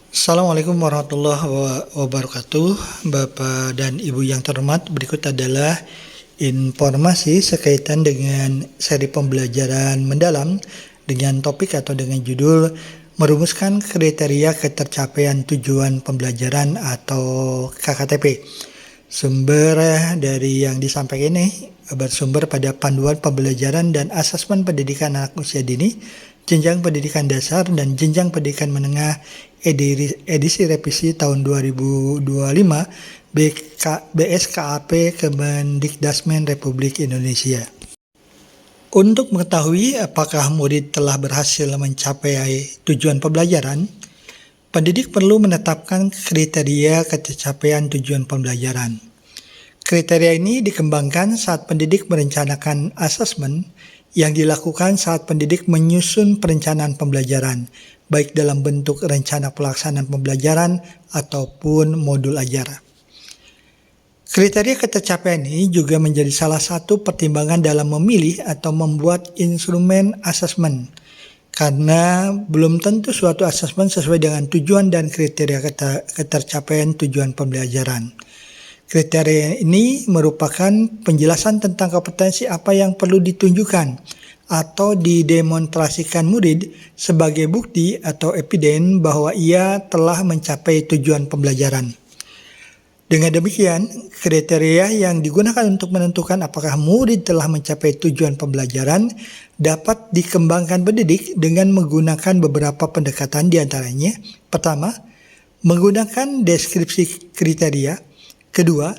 Assalamualaikum warahmatullahi wabarakatuh. Bapak dan Ibu yang terhormat, berikut adalah informasi sekaitan dengan seri pembelajaran mendalam dengan topik atau dengan judul merumuskan kriteria ketercapaian tujuan pembelajaran atau KKTP. Sumber dari yang disampaikan ini bersumber pada panduan pembelajaran dan asesmen pendidikan anak usia dini, jenjang pendidikan dasar dan jenjang pendidikan menengah edisi revisi tahun 2025 BSKAP Kemendikdasmen Republik Indonesia. Untuk mengetahui apakah murid telah berhasil mencapai tujuan pembelajaran, pendidik perlu menetapkan kriteria ketercapaian tujuan pembelajaran. Kriteria ini dikembangkan saat pendidik merencanakan asesmen yang dilakukan saat pendidik menyusun perencanaan pembelajaran, baik dalam bentuk rencana pelaksanaan pembelajaran ataupun modul ajar. Kriteria ketercapaian ini juga menjadi salah satu pertimbangan dalam memilih atau membuat instrumen asesmen, karena belum tentu suatu asesmen sesuai dengan tujuan dan kriteria ketercapaian tujuan pembelajaran. Kriteria ini merupakan penjelasan tentang kompetensi apa yang perlu ditunjukkan atau didemonstrasikan murid sebagai bukti atau eviden bahwa ia telah mencapai tujuan pembelajaran. Dengan demikian, kriteria yang digunakan untuk menentukan apakah murid telah mencapai tujuan pembelajaran dapat dikembangkan pendidik dengan menggunakan beberapa pendekatan, diantaranya: pertama, menggunakan deskripsi kriteria; kedua,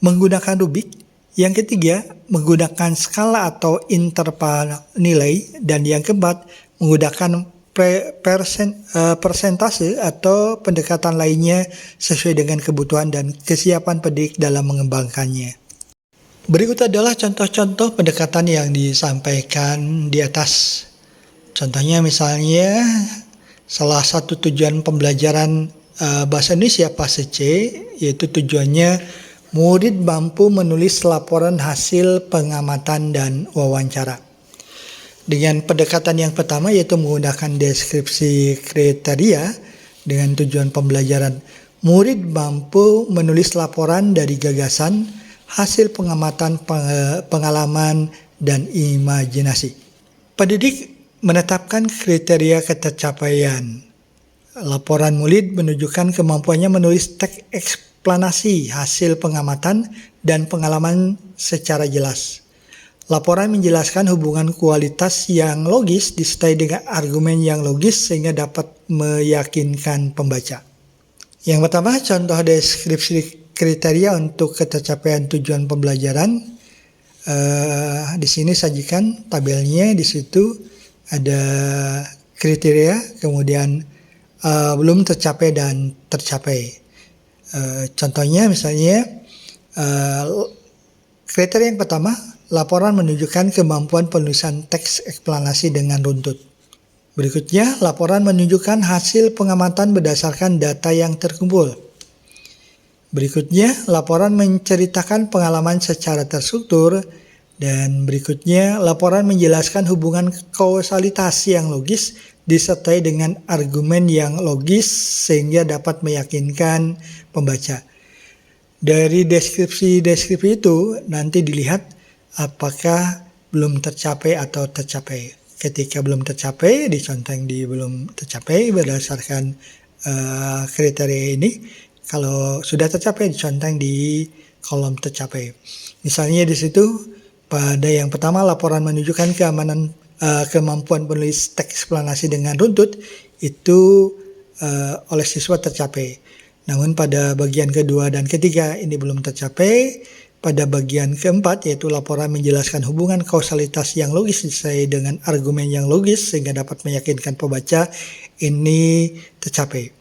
menggunakan rubrik; yang ketiga, menggunakan skala atau interval nilai; dan yang keempat, menggunakan persentase atau pendekatan lainnya sesuai dengan kebutuhan dan kesiapan pendidik dalam mengembangkannya. Berikut adalah contoh-contoh pendekatan yang disampaikan di atas. Contohnya misalnya, salah satu tujuan pembelajaran Bahasa Indonesia fase C, yaitu tujuannya murid mampu menulis laporan hasil pengamatan dan wawancara. Dengan pendekatan yang pertama, yaitu menggunakan deskripsi kriteria, dengan tujuan pembelajaran murid mampu menulis laporan dari gagasan, hasil pengamatan, pengalaman, dan imajinasi. Pendidik menetapkan kriteria ketercapaian. Laporan murid menunjukkan kemampuannya menulis teks eksplanasi hasil pengamatan dan pengalaman secara jelas. Laporan menjelaskan hubungan kualitas yang logis disertai dengan argumen yang logis sehingga dapat meyakinkan pembaca. Yang pertama, contoh deskripsi kriteria untuk ketercapaian tujuan pembelajaran. Di sini sajikan tabelnya. Di situ ada kriteria, kemudian belum tercapai dan tercapai. Contohnya misalnya, kriteria yang pertama, laporan menunjukkan kemampuan penulisan teks eksplanasi dengan runtut. Berikutnya, laporan menunjukkan hasil pengamatan berdasarkan data yang terkumpul. Berikutnya, laporan menceritakan pengalaman secara terstruktur. Dan berikutnya, laporan menjelaskan hubungan kausalitas yang logis disertai dengan argumen yang logis sehingga dapat meyakinkan pembaca. Dari deskripsi-deskripsi itu nanti dilihat apakah belum tercapai atau tercapai. Ketika belum tercapai, diconteng di belum tercapai berdasarkan kriteria ini. Kalau sudah tercapai, diconteng di kolom tercapai. Misalnya di situ pada yang pertama, laporan menunjukkan kemampuan penulis teks eksplanasi dengan runtut itu oleh siswa tercapai. Namun pada bagian kedua dan ketiga ini belum tercapai. Pada bagian keempat, yaitu laporan menjelaskan hubungan kausalitas yang logis disertai dengan argumen yang logis sehingga dapat meyakinkan pembaca, ini tercapai.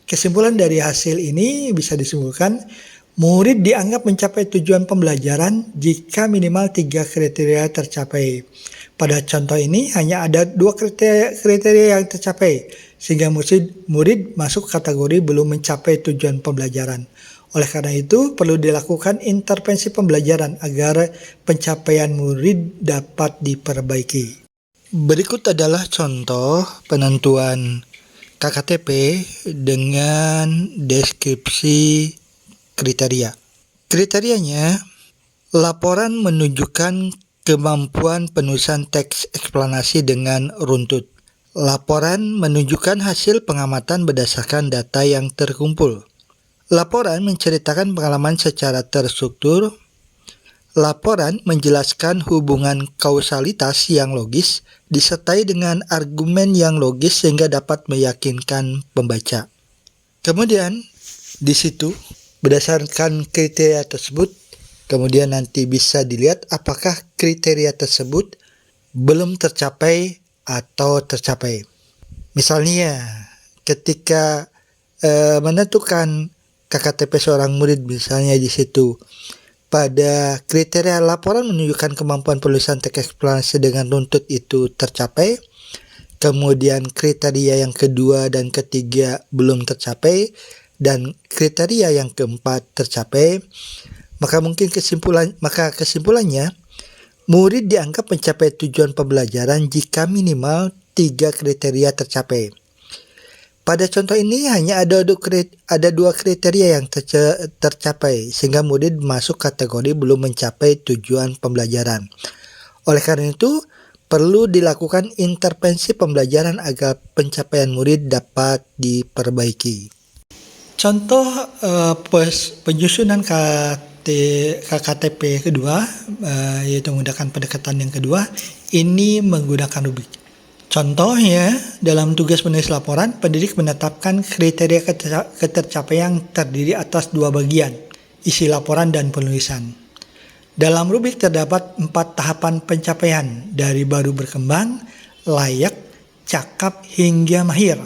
Kesimpulan dari hasil ini bisa disimpulkan, murid dianggap mencapai tujuan pembelajaran jika minimal 3 kriteria tercapai. Pada contoh ini hanya ada 2 kriteria yang tercapai, sehingga murid masuk kategori belum mencapai tujuan pembelajaran. Oleh karena itu, perlu dilakukan intervensi pembelajaran agar pencapaian murid dapat diperbaiki. Berikut adalah contoh penentuan KKTP dengan deskripsi kriteria. Kriterianya, laporan menunjukkan kemampuan penulisan teks eksplanasi dengan runtut. Laporan menunjukkan hasil pengamatan berdasarkan data yang terkumpul. Laporan menceritakan pengalaman secara terstruktur. Laporan menjelaskan hubungan kausalitas yang logis disertai dengan argumen yang logis sehingga dapat meyakinkan pembaca. Kemudian, di situ berdasarkan kriteria tersebut, kemudian nanti bisa dilihat apakah kriteria tersebut belum tercapai atau tercapai. Misalnya, ketika menentukan KKTP seorang murid, misalnya di situ pada kriteria laporan menunjukkan kemampuan penulisan teks eksplanasi dengan runtut itu tercapai, kemudian kriteria yang kedua dan ketiga belum tercapai, dan kriteria yang keempat tercapai, maka kesimpulannya murid dianggap mencapai tujuan pembelajaran jika minimal 3 kriteria tercapai. Pada contoh ini hanya ada 2 kriteria yang tercapai, sehingga murid masuk kategori belum mencapai tujuan pembelajaran. Oleh karena itu, perlu dilakukan intervensi pembelajaran agar pencapaian murid dapat diperbaiki. Contoh penyusunan KKTP kedua, yaitu menggunakan pendekatan yang kedua, ini menggunakan rubrik. Contohnya, dalam tugas menulis laporan, pendidik menetapkan kriteria ketercapaian terdiri atas 2 bagian, isi laporan dan penulisan. Dalam rubrik terdapat 4 tahapan pencapaian, dari baru berkembang, layak, cakap, hingga mahir.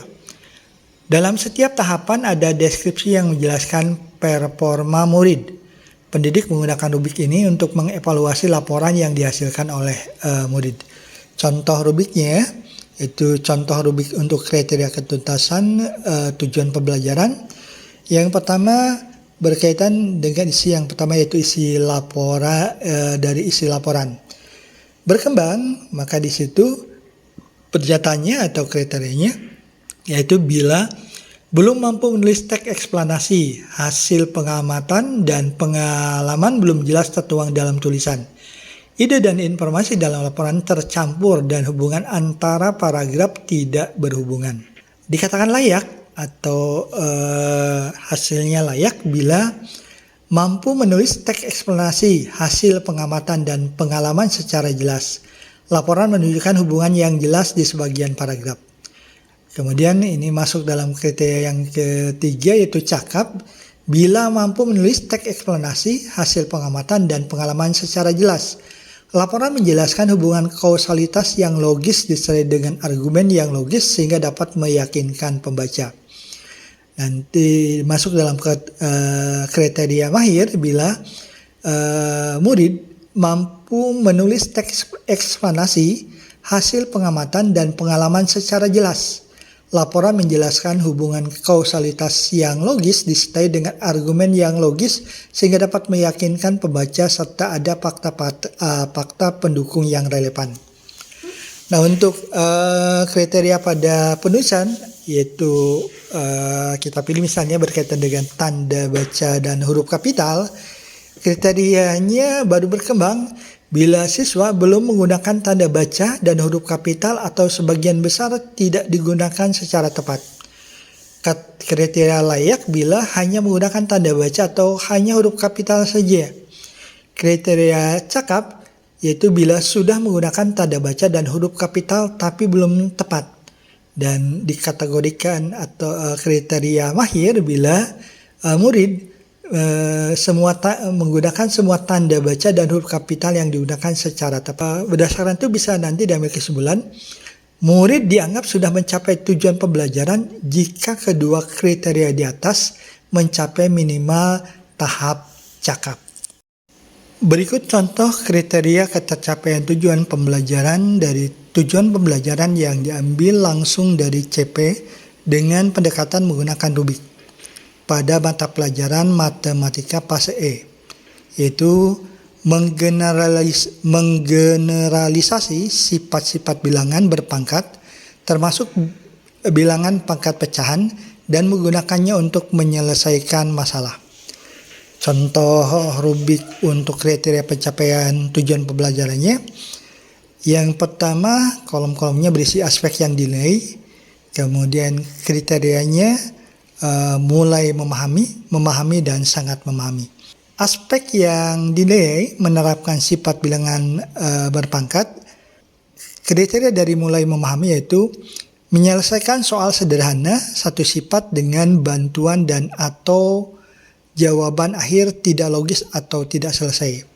Dalam setiap tahapan ada deskripsi yang menjelaskan performa murid. Pendidik menggunakan rubrik ini untuk mengevaluasi laporan yang dihasilkan oleh murid. Contoh rubriknya, itu contoh rubrik untuk kriteria ketuntasan tujuan pembelajaran. Yang pertama berkaitan dengan isi yang pertama, yaitu isi laporan. Dari isi laporan berkembang, maka di situ pernyataannya atau kriterianya, yaitu bila belum mampu menulis teks eksplanasi, hasil pengamatan dan pengalaman belum jelas tertuang dalam tulisan. Ide dan informasi dalam laporan tercampur dan hubungan antara paragraf tidak berhubungan. Dikatakan layak atau hasilnya layak bila mampu menulis teks eksplanasi, hasil pengamatan dan pengalaman secara jelas. Laporan menunjukkan hubungan yang jelas di sebagian paragraf. Kemudian ini masuk dalam kriteria yang ketiga, yaitu cakap, bila mampu menulis teks eksplanasi, hasil pengamatan dan pengalaman secara jelas. Laporan menjelaskan hubungan kausalitas yang logis disertai dengan argumen yang logis sehingga dapat meyakinkan pembaca. Nanti masuk dalam kriteria mahir bila murid mampu menulis teks eksplanasi, hasil pengamatan dan pengalaman secara jelas. Laporan menjelaskan hubungan kausalitas yang logis disertai dengan argumen yang logis sehingga dapat meyakinkan pembaca serta ada fakta pendukung yang relevan. Nah, untuk kriteria pada penulisan, yaitu kita pilih misalnya berkaitan dengan tanda baca dan huruf kapital. Kriterianya baru berkembang bila siswa belum menggunakan tanda baca dan huruf kapital atau sebagian besar tidak digunakan secara tepat. Kriteria layak bila hanya menggunakan tanda baca atau hanya huruf kapital saja. Kriteria cakap yaitu bila sudah menggunakan tanda baca dan huruf kapital tapi belum tepat. Dan dikategorikan atau kriteria mahir bila murid menggunakan semua tanda baca dan huruf kapital yang digunakan secara tepat. Berdasarkan itu bisa nanti diambil kesimpulan, murid dianggap sudah mencapai tujuan pembelajaran jika kedua kriteria di atas mencapai minimal tahap cakap. Berikut contoh kriteria ketercapaian tujuan pembelajaran dari tujuan pembelajaran yang diambil langsung dari CP dengan pendekatan menggunakan rubrik pada mata pelajaran matematika fase E, yaitu menggeneralisasi sifat-sifat bilangan berpangkat termasuk bilangan pangkat pecahan dan menggunakannya untuk menyelesaikan masalah. Contoh rubik untuk kriteria pencapaian tujuan pembelajarannya. Yang pertama, kolom-kolomnya berisi aspek yang dinilai. Kemudian kriterianya mulai memahami dan sangat memahami. Aspek yang dinilai menerapkan sifat bilangan berpangkat. Kriteria dari mulai memahami yaitu menyelesaikan soal sederhana satu sifat dengan bantuan dan atau jawaban akhir tidak logis atau tidak selesai.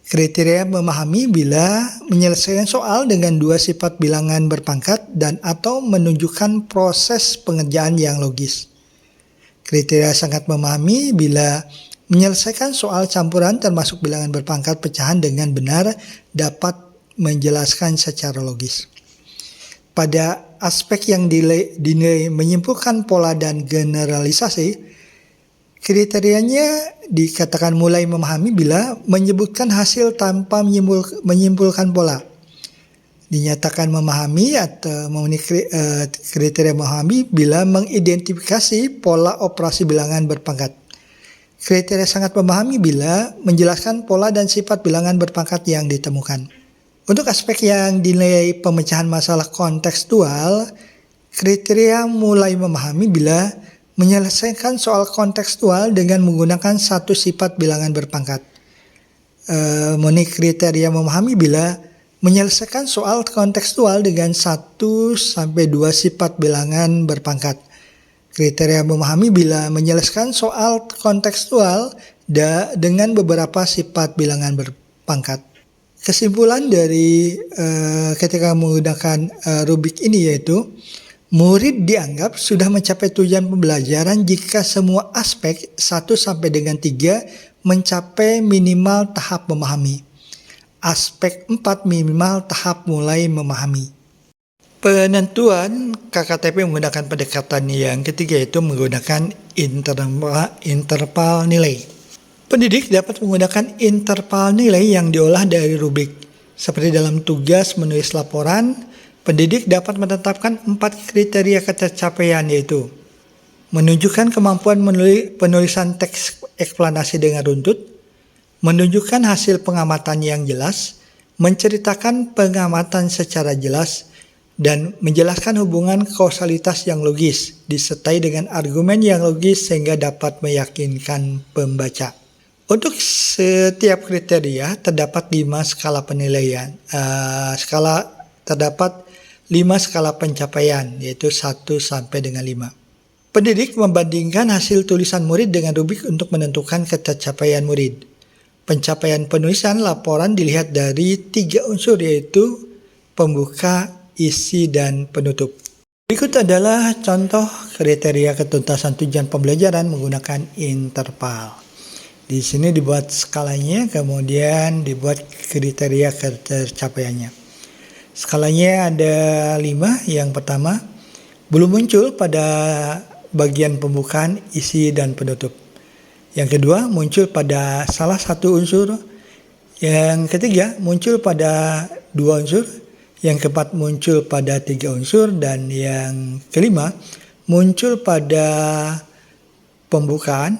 Kriteria memahami bila menyelesaikan soal dengan dua sifat bilangan berpangkat dan atau menunjukkan proses pengerjaan yang logis. Kriteria sangat memahami bila menyelesaikan soal campuran termasuk bilangan berpangkat pecahan dengan benar dapat menjelaskan secara logis. Pada aspek yang dinilai menyimpulkan pola dan generalisasi, kriterianya dikatakan mulai memahami bila menyebutkan hasil tanpa menyimpulkan pola. Dinyatakan memahami atau memenuhi kriteria memahami bila mengidentifikasi pola operasi bilangan berpangkat. Kriteria sangat memahami bila menjelaskan pola dan sifat bilangan berpangkat yang ditemukan. Untuk aspek yang dinilai pemecahan masalah kontekstual, kriteria mulai memahami bila menyelesaikan soal kontekstual dengan menggunakan satu sifat bilangan berpangkat. Memenuhi kriteria memahami bila menyelesaikan soal kontekstual dengan 1 sampai 2 sifat bilangan berpangkat. Kriteria memahami bila menyelesaikan soal kontekstual dengan beberapa sifat bilangan berpangkat. Kesimpulan dari ketika menggunakan rubrik ini yaitu murid dianggap sudah mencapai tujuan pembelajaran jika semua aspek 1 sampai dengan 3 mencapai minimal tahap memahami. Aspek 4 minimal tahap mulai memahami. Penentuan KKTP menggunakan pendekatan yang ketiga yaitu menggunakan interval nilai. Pendidik dapat menggunakan interval nilai yang diolah dari rubrik. Seperti dalam tugas menulis laporan, pendidik dapat menetapkan 4 kriteria ketercapaian yaitu menunjukkan kemampuan penulisan teks eksplanasi dengan runtut, menunjukkan hasil pengamatan yang jelas, menceritakan pengamatan secara jelas, dan menjelaskan hubungan kausalitas yang logis disertai dengan argumen yang logis sehingga dapat meyakinkan pembaca. Untuk setiap kriteria terdapat 5 skala penilaian. Terdapat 5 skala pencapaian yaitu 1 sampai dengan 5. Pendidik membandingkan hasil tulisan murid dengan rubrik untuk menentukan ketercapaian murid. Pencapaian penulisan laporan dilihat dari 3 unsur yaitu pembuka, isi, dan penutup. Berikut adalah contoh kriteria ketuntasan tujuan pembelajaran menggunakan interval. Di sini dibuat skalanya, kemudian dibuat kriteria ketercapaiannya. Skalanya ada 5. Yang pertama, belum muncul pada bagian pembukaan, isi, dan penutup. Yang kedua, muncul pada salah satu unsur. Yang ketiga, muncul pada 2 unsur. Yang keempat, muncul pada 3 unsur. Dan yang kelima, muncul pada pembuka,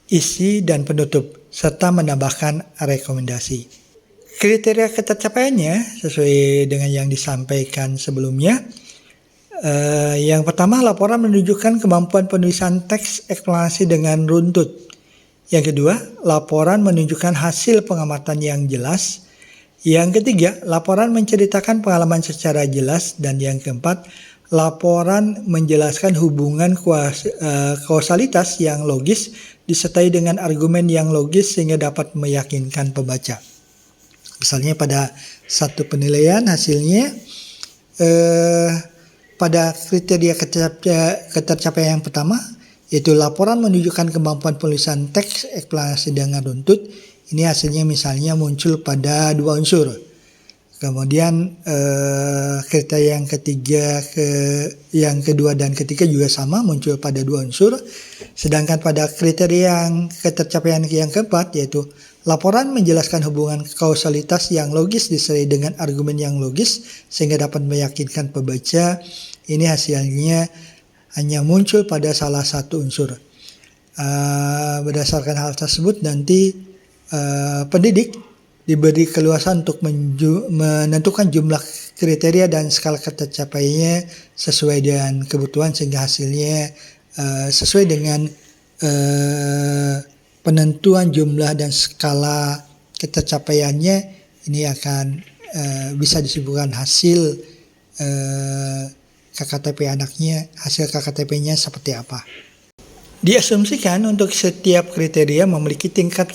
isi, dan penutup, serta menambahkan rekomendasi. Kriteria ketercapaiannya sesuai dengan yang disampaikan sebelumnya. Yang pertama, laporan menunjukkan kemampuan penulisan teks eksplanasi dengan runtut. Yang kedua, laporan menunjukkan hasil pengamatan yang jelas. Yang ketiga, laporan menceritakan pengalaman secara jelas. Dan yang keempat, laporan menjelaskan hubungan kausalitas yang logis disertai dengan argumen yang logis sehingga dapat meyakinkan pembaca. Misalnya pada satu penilaian hasilnya pada kriteria ketercapaian yang pertama yaitu laporan menunjukkan kemampuan penulisan teks eksplanasi dengan runtut. Ini hasilnya misalnya muncul pada 2 unsur. Kemudian kriteria yang ketiga, yang kedua dan ketiga juga sama, muncul pada 2 unsur. Sedangkan pada kriteria yang ketercapaian yang keempat yaitu Laporan menjelaskan hubungan kausalitas yang logis disertai dengan argumen yang logis sehingga dapat meyakinkan pembaca ini hasilnya hanya muncul pada salah satu unsur. Berdasarkan hal tersebut nanti pendidik diberi keluasan untuk menentukan jumlah kriteria dan skala tercapainya sesuai dengan kebutuhan sehingga hasilnya sesuai dengan penentuan jumlah dan skala ketercapaiannya. Ini akan bisa disimpulkan hasil KKTP anaknya, hasil KKTP-nya seperti apa. Diasumsikan untuk setiap kriteria memiliki tingkat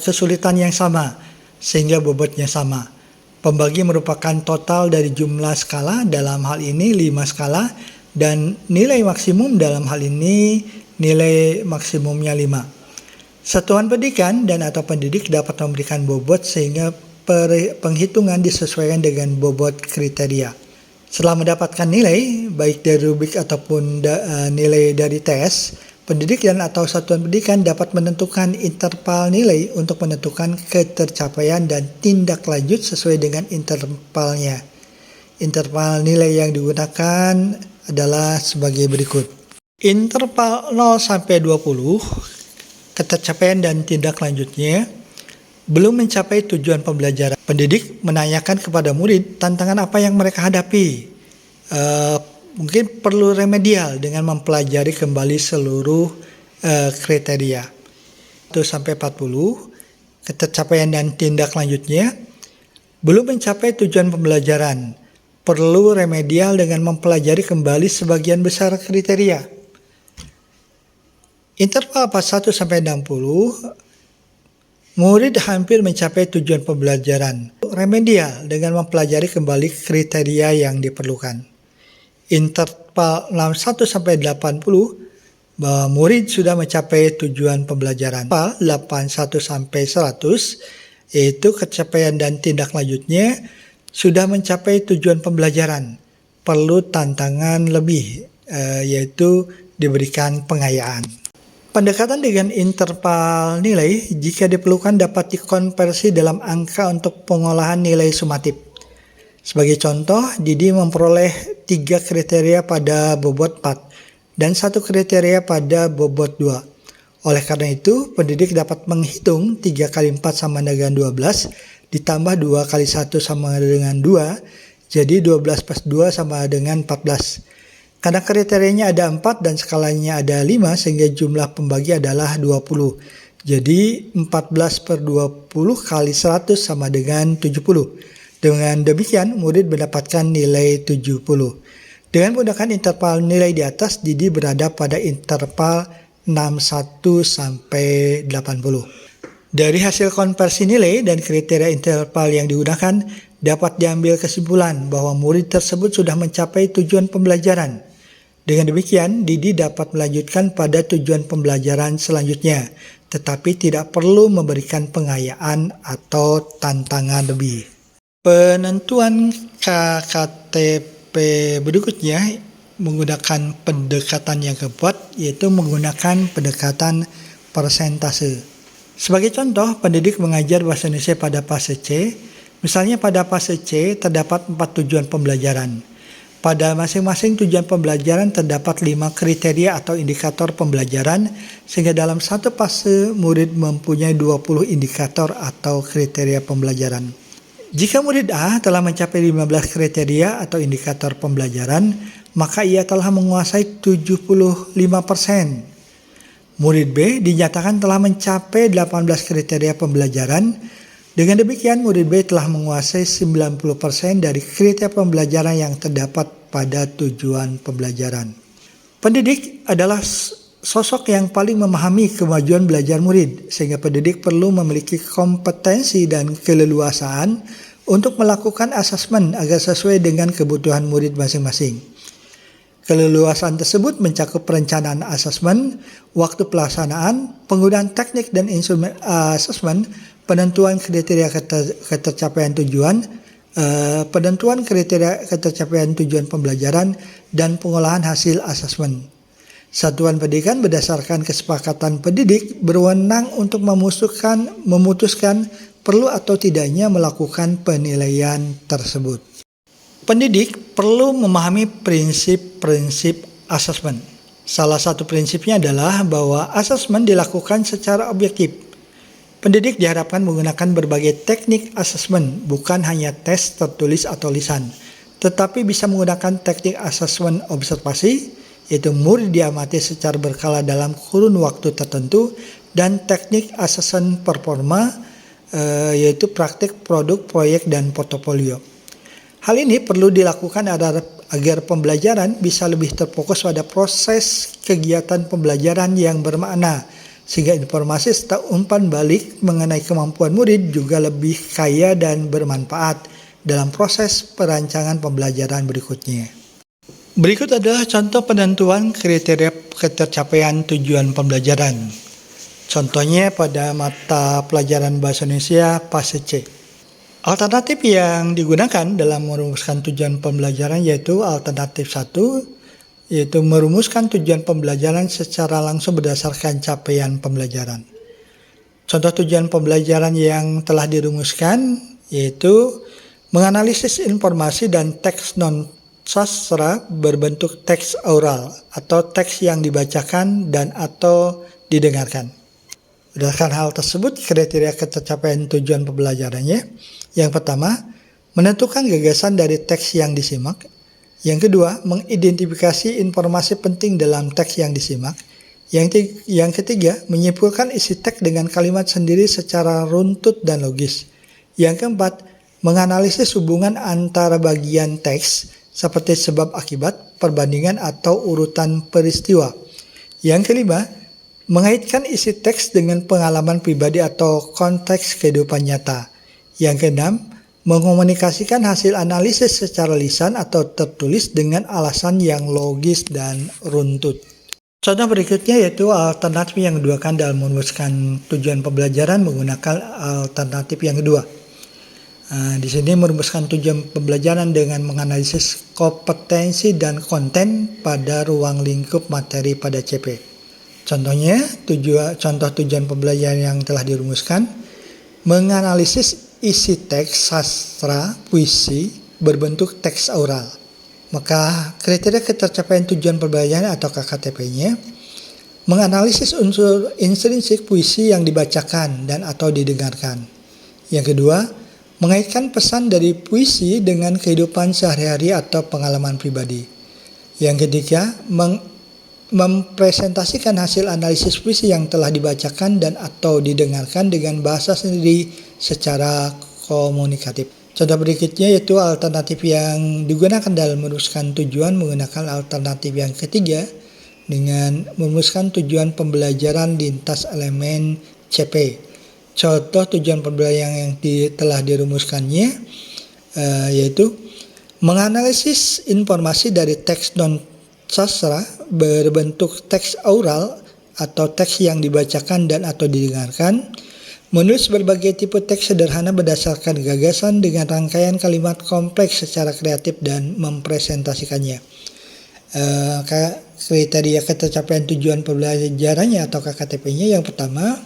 kesulitan yang sama sehingga bobotnya sama. Pembagi merupakan total dari jumlah skala, dalam hal ini 5 skala, dan nilai maksimum dalam hal ini nilai maksimumnya 5. Satuan pendidikan dan atau pendidik dapat memberikan bobot sehingga penghitungan disesuaikan dengan bobot kriteria. Setelah mendapatkan nilai, baik dari rubrik ataupun nilai dari tes, pendidik dan atau satuan pendidikan dapat menentukan interval nilai untuk menentukan ketercapaian dan tindak lanjut sesuai dengan intervalnya. Interval nilai yang digunakan adalah sebagai berikut. Interval 0 sampai 20, ketercapaian dan tindak lanjutnya belum mencapai tujuan pembelajaran. Pendidik menanyakan kepada murid tantangan apa yang mereka hadapi. Mungkin perlu remedial dengan mempelajari kembali seluruh kriteria. 1 sampai 40, ketercapaian dan tindak lanjutnya belum mencapai tujuan pembelajaran. Perlu remedial dengan mempelajari kembali sebagian besar kriteria. Interval 41 sampai 60, murid hampir mencapai tujuan pembelajaran. Remedial dengan mempelajari kembali kriteria yang diperlukan. Interval 61 sampai 80, bahwa murid sudah mencapai tujuan pembelajaran. 81 sampai 100, yaitu ketercapaian dan tindak lanjutnya sudah mencapai tujuan pembelajaran. Perlu tantangan lebih, yaitu diberikan pengayaan. Pendekatan dengan interval nilai jika diperlukan dapat dikonversi dalam angka untuk pengolahan nilai sumatif. Sebagai contoh, Didi memperoleh 3 kriteria pada bobot 4 dan 1 kriteria pada bobot 2. Oleh karena itu, pendidik dapat menghitung 3 kali 4 sama dengan 12, ditambah 2 kali 1 sama dengan 2, jadi 12 plus 2 sama dengan 14. Karena kriterianya ada 4 dan skalanya ada 5 sehingga jumlah pembagi adalah 20. Jadi 14 per 20 kali 100 sama dengan 70. Dengan demikian murid mendapatkan nilai 70. Dengan menggunakan interval nilai di atas, Didi berada pada interval 61 sampai 80. Dari hasil konversi nilai dan kriteria interval yang digunakan, dapat diambil kesimpulan bahwa murid tersebut sudah mencapai tujuan pembelajaran. Dengan demikian, Didi dapat melanjutkan pada tujuan pembelajaran selanjutnya, tetapi tidak perlu memberikan pengayaan atau tantangan lebih. Penentuan KKTP berikutnya menggunakan pendekatan yang keempat, yaitu menggunakan pendekatan persentase. Sebagai contoh, pendidik mengajar bahasa Indonesia pada fase C. Misalnya pada fase C terdapat 4 tujuan pembelajaran. Pada masing-masing tujuan pembelajaran terdapat 5 kriteria atau indikator pembelajaran, sehingga dalam satu fase murid mempunyai 20 indikator atau kriteria pembelajaran. Jika murid A telah mencapai 15 kriteria atau indikator pembelajaran, maka ia telah menguasai 75%. Murid B dinyatakan telah mencapai 18 kriteria pembelajaran. Dengan demikian, murid B telah menguasai 90% dari kriteria pembelajaran yang terdapat pada tujuan pembelajaran. Pendidik adalah sosok yang paling memahami kemajuan belajar murid, sehingga pendidik perlu memiliki kompetensi dan keleluasaan untuk melakukan asesmen agar sesuai dengan kebutuhan murid masing-masing. Keleluasaan tersebut mencakup perencanaan asesmen, waktu pelaksanaan, penggunaan teknik dan instrumen asesmen, penentuan kriteria ketercapaian tujuan, penentuan kriteria ketercapaian tujuan pembelajaran, dan pengolahan hasil asesmen. Satuan pendidikan berdasarkan kesepakatan pendidik berwenang untuk memutuskan perlu atau tidaknya melakukan penilaian tersebut. Pendidik perlu memahami prinsip-prinsip asesmen. Salah satu prinsipnya adalah bahwa asesmen dilakukan secara objektif. Pendidik diharapkan menggunakan berbagai teknik asesmen, bukan hanya tes tertulis atau lisan, tetapi bisa menggunakan teknik asesmen observasi, yaitu murid diamati secara berkala dalam kurun waktu tertentu, dan teknik asesmen performa, yaitu praktik produk, proyek, dan portofolio. Hal ini perlu dilakukan agar pembelajaran bisa lebih terfokus pada proses kegiatan pembelajaran yang bermakna, sehingga informasi serta umpan balik mengenai kemampuan murid juga lebih kaya dan bermanfaat dalam proses perancangan pembelajaran berikutnya. Berikut adalah contoh penentuan kriteria ketercapaian tujuan pembelajaran. Contohnya pada mata pelajaran Bahasa Indonesia fase C. Alternatif yang digunakan dalam merumuskan tujuan pembelajaran yaitu alternatif 1, yaitu merumuskan tujuan pembelajaran secara langsung berdasarkan capaian pembelajaran. Contoh tujuan pembelajaran yang telah dirumuskan yaitu menganalisis informasi dan teks non-sastra berbentuk teks oral atau teks yang dibacakan dan atau didengarkan. Berdasarkan hal tersebut, kriteria ketercapaian tujuan pembelajarannya, yang pertama, menentukan gagasan dari teks yang disimak. Yang kedua, mengidentifikasi informasi penting dalam teks yang disimak. Yang ketiga, menyimpulkan isi teks dengan kalimat sendiri secara runtut dan logis. Yang keempat, menganalisis hubungan antara bagian teks seperti sebab akibat, perbandingan atau urutan peristiwa. Yang kelima, mengaitkan isi teks dengan pengalaman pribadi atau konteks kehidupan nyata. Yang keenam, mengkomunikasikan hasil analisis secara lisan atau tertulis dengan alasan yang logis dan runtut. Contoh berikutnya yaitu alternatif yang kedua dalam merumuskan tujuan pembelajaran menggunakan alternatif yang kedua. Di sini merumuskan tujuan pembelajaran dengan menganalisis kompetensi dan konten pada ruang lingkup materi pada CP. Contohnya, contoh tujuan pembelajaran yang telah dirumuskan, menganalisis isi teks sastra puisi berbentuk teks oral. Maka kriteria ketercapaian tujuan pembelajaran atau KKTP-nya, menganalisis unsur intrinsik puisi yang dibacakan dan atau didengarkan. Yang kedua, mengaitkan pesan dari puisi dengan kehidupan sehari-hari atau pengalaman pribadi. Yang ketiga, mempresentasikan hasil analisis puisi yang telah dibacakan dan atau didengarkan dengan bahasa sendiri secara komunikatif. Contoh berikutnya yaitu alternatif yang digunakan dalam merumuskan tujuan menggunakan alternatif yang ketiga dengan merumuskan tujuan pembelajaran lintas elemen CP. Contoh tujuan pembelajaran yang telah dirumuskannya yaitu menganalisis informasi dari teks non-sastra berbentuk teks oral atau teks yang dibacakan dan atau didengarkan, menulis berbagai tipe teks sederhana berdasarkan gagasan dengan rangkaian kalimat kompleks secara kreatif dan mempresentasikannya. Kriteria ketercapaian tujuan pembelajarannya atau KKTP-nya yang pertama,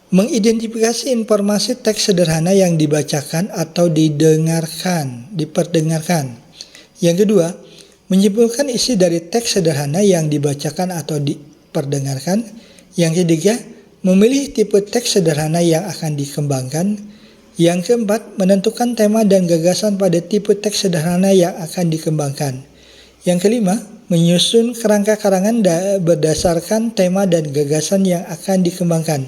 mengidentifikasi informasi teks sederhana yang dibacakan atau diperdengarkan. Yang kedua, menyimpulkan isi dari teks sederhana yang dibacakan atau diperdengarkan. Yang ketiga, memilih tipe teks sederhana yang akan dikembangkan. Yang keempat, menentukan tema dan gagasan pada tipe teks sederhana yang akan dikembangkan. Yang kelima, menyusun kerangka karangan berdasarkan tema dan gagasan yang akan dikembangkan.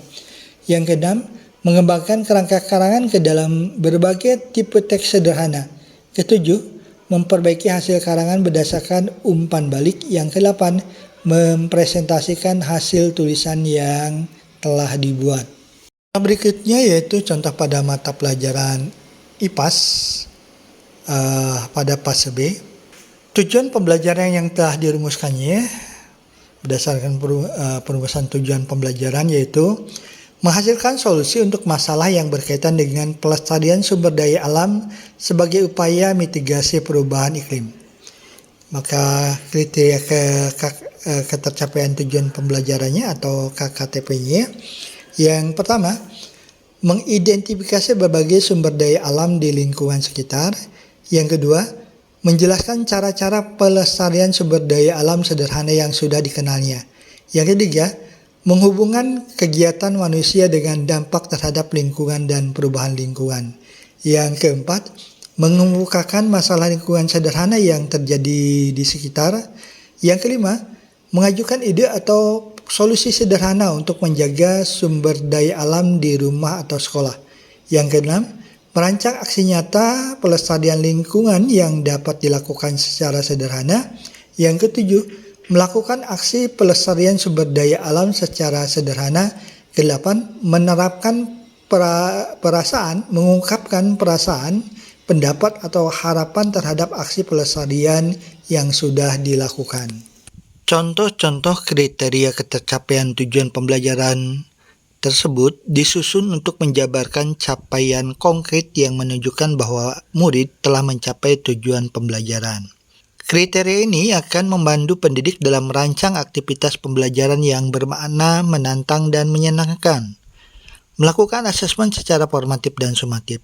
Yang keenam, mengembangkan kerangka karangan ke dalam berbagai tipe teks sederhana. Ketujuh, memperbaiki hasil karangan berdasarkan umpan balik. Yang ke-8, mempresentasikan hasil tulisan yang telah dibuat. Berikutnya yaitu contoh pada mata pelajaran IPAS pada fase B. Tujuan pembelajaran yang telah dirumuskannya berdasarkan perumusan tujuan pembelajaran yaitu menghasilkan solusi untuk masalah yang berkaitan dengan pelestarian sumber daya alam sebagai upaya mitigasi perubahan iklim. Maka kriteria ketercapaian tujuan pembelajarannya atau KKTP-nya, yang pertama, mengidentifikasi berbagai sumber daya alam di lingkungan sekitar. Yang kedua, menjelaskan cara-cara pelestarian sumber daya alam sederhana yang sudah dikenalnya. Yang ketiga, menghubungkan kegiatan manusia dengan dampak terhadap lingkungan dan perubahan lingkungan. Yang keempat, mengemukakan masalah lingkungan sederhana yang terjadi di sekitar. Yang kelima, mengajukan ide atau solusi sederhana untuk menjaga sumber daya alam di rumah atau sekolah. Yang keenam, merancang aksi nyata pelestarian lingkungan yang dapat dilakukan secara sederhana. Yang ketujuh, melakukan aksi pelestarian sumber daya alam secara sederhana. Kedelapan, menerapkan mengungkapkan perasaan, pendapat atau harapan terhadap aksi pelestarian yang sudah dilakukan. Contoh-contoh kriteria ketercapaian tujuan pembelajaran tersebut disusun untuk menjabarkan capaian konkret yang menunjukkan bahwa murid telah mencapai tujuan pembelajaran. Kriteria ini akan membantu pendidik dalam merancang aktivitas pembelajaran yang bermakna, menantang, dan menyenangkan, melakukan asesmen secara formatif dan sumatif,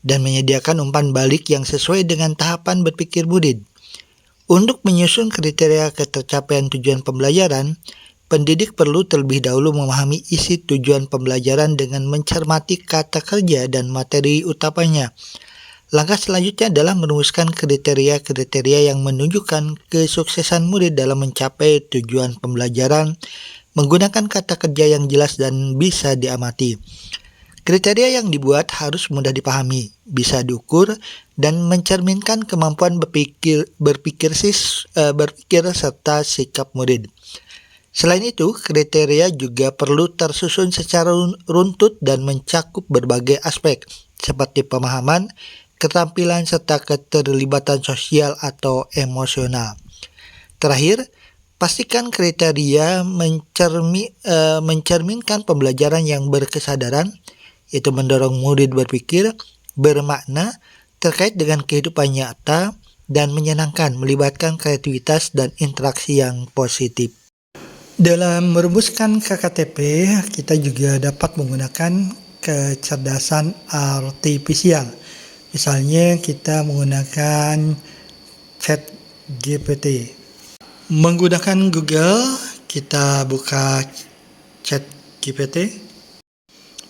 dan menyediakan umpan balik yang sesuai dengan tahapan berpikir murid. Untuk menyusun kriteria ketercapaian tujuan pembelajaran, pendidik perlu terlebih dahulu memahami isi tujuan pembelajaran dengan mencermati kata kerja dan materi utamanya. Langkah selanjutnya adalah merumuskan kriteria-kriteria yang menunjukkan kesuksesan murid dalam mencapai tujuan pembelajaran menggunakan kata kerja yang jelas dan bisa diamati. Kriteria yang dibuat harus mudah dipahami, bisa diukur, dan mencerminkan kemampuan berpikir serta sikap murid. Selain itu, kriteria juga perlu tersusun secara runtut dan mencakup berbagai aspek, seperti pemahaman, keterampilan, serta keterlibatan sosial atau emosional. Terakhir, pastikan kriteria mencerminkan pembelajaran yang berkesadaran, yaitu mendorong murid berpikir, bermakna, terkait dengan kehidupan nyata, dan menyenangkan, melibatkan kreativitas dan interaksi yang positif. Dalam merumuskan KKTP, kita juga dapat menggunakan kecerdasan artifisial. Misalnya kita menggunakan ChatGPT. Menggunakan Google, kita buka ChatGPT.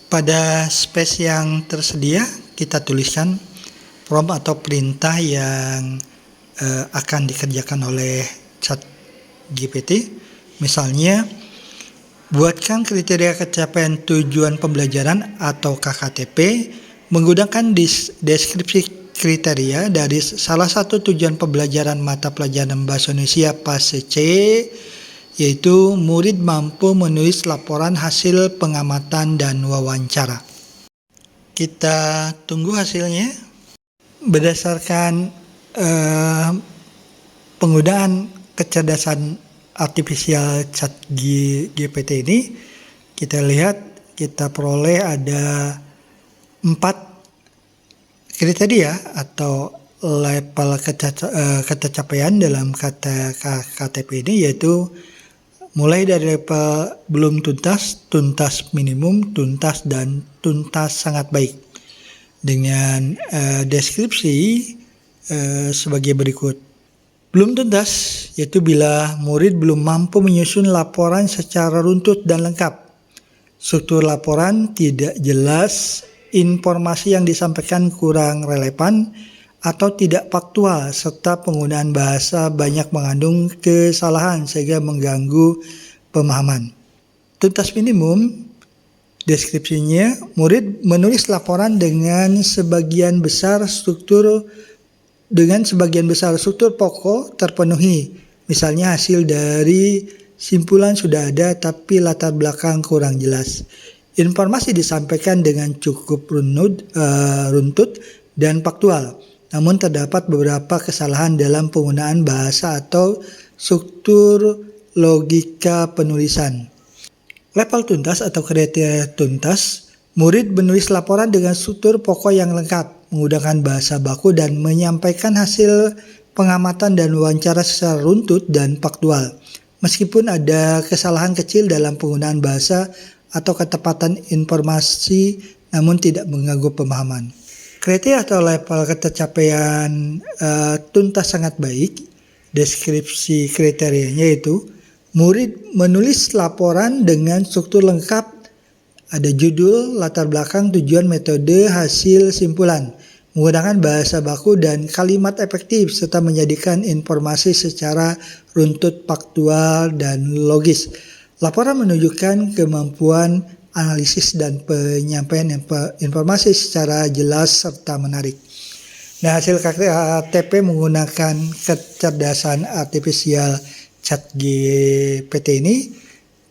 Pada space yang tersedia, kita tuliskan prompt atau perintah yang akan dikerjakan oleh ChatGPT. Misalnya, buatkan kriteria capaian tujuan pembelajaran atau KKTP menggunakan deskripsi kriteria dari salah satu tujuan pembelajaran mata pelajaran Bahasa Indonesia fase C, yaitu murid mampu menulis laporan hasil pengamatan dan wawancara. Kita tunggu hasilnya. Berdasarkan penggunaan kecerdasan artifisial ChatGPT ini, kita lihat kita peroleh ada 4 kriteria atau level ketercapaian dalam KTP ini, yaitu mulai dari level belum tuntas, tuntas minimum, tuntas, dan tuntas sangat baik. Dengan deskripsi sebagai berikut. Belum tuntas, yaitu bila murid belum mampu menyusun laporan secara runtut dan lengkap. Struktur laporan tidak jelas, informasi yang disampaikan kurang relevan atau tidak faktual, serta penggunaan bahasa banyak mengandung kesalahan sehingga mengganggu pemahaman. Tuntas minimum, deskripsinya, murid menulis laporan dengan sebagian besar struktur pokok terpenuhi. Misalnya hasil dari simpulan sudah ada tapi latar belakang kurang jelas. Informasi disampaikan dengan cukup runtut dan faktual. Namun terdapat beberapa kesalahan dalam penggunaan bahasa atau struktur logika penulisan. Level tuntas atau kriteria tuntas, murid menulis laporan dengan struktur pokok yang lengkap, menggunakan bahasa baku dan menyampaikan hasil pengamatan dan wawancara secara runtut dan faktual. Meskipun ada kesalahan kecil dalam penggunaan bahasa atau ketepatan informasi, namun tidak mengganggu pemahaman. Kriteria atau level ketercapaian tuntas sangat baik. Deskripsi kriterianya yaitu murid menulis laporan dengan struktur lengkap, ada judul, latar belakang, tujuan, metode, hasil, simpulan, menggunakan bahasa baku dan kalimat efektif, serta menjadikan informasi secara runtut, faktual, dan logis. Laporan menunjukkan kemampuan analisis dan penyampaian informasi secara jelas serta menarik. Nah, hasil KTP menggunakan kecerdasan artifisial ChatGPT ini,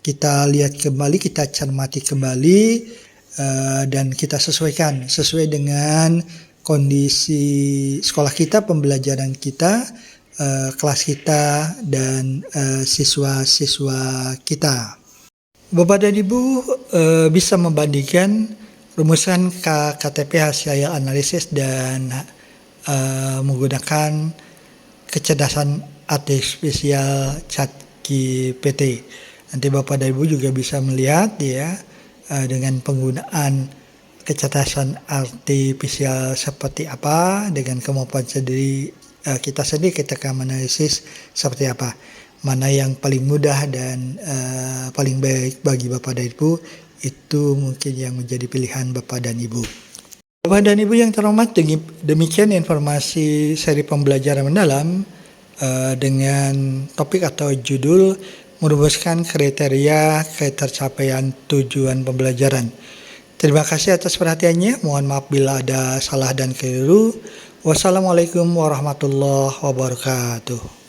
kita lihat kembali, kita cermati kembali, dan kita sesuaikan sesuai dengan kondisi sekolah kita, pembelajaran kita, kelas kita, dan siswa-siswa kita. Bapak dan Ibu bisa membandingkan rumusan KTP hasil analisis dan menggunakan kecerdasan artifisial ChatGPT. Nanti Bapak dan Ibu juga bisa melihat ya dengan penggunaan kecerdasan artifisial seperti apa, dengan kemampuan kita sendiri ketika menganalisis seperti apa, mana yang paling mudah dan paling baik bagi Bapak dan Ibu. Itu mungkin yang menjadi pilihan Bapak dan Ibu. Bapak dan Ibu yang terhormat, demikian informasi seri pembelajaran mendalam dengan topik atau judul merumuskan kriteria ketercapaian tujuan pembelajaran. Terima kasih atas perhatiannya. Mohon maaf bila ada salah dan keliru. Wassalamualaikum warahmatullahi wabarakatuh.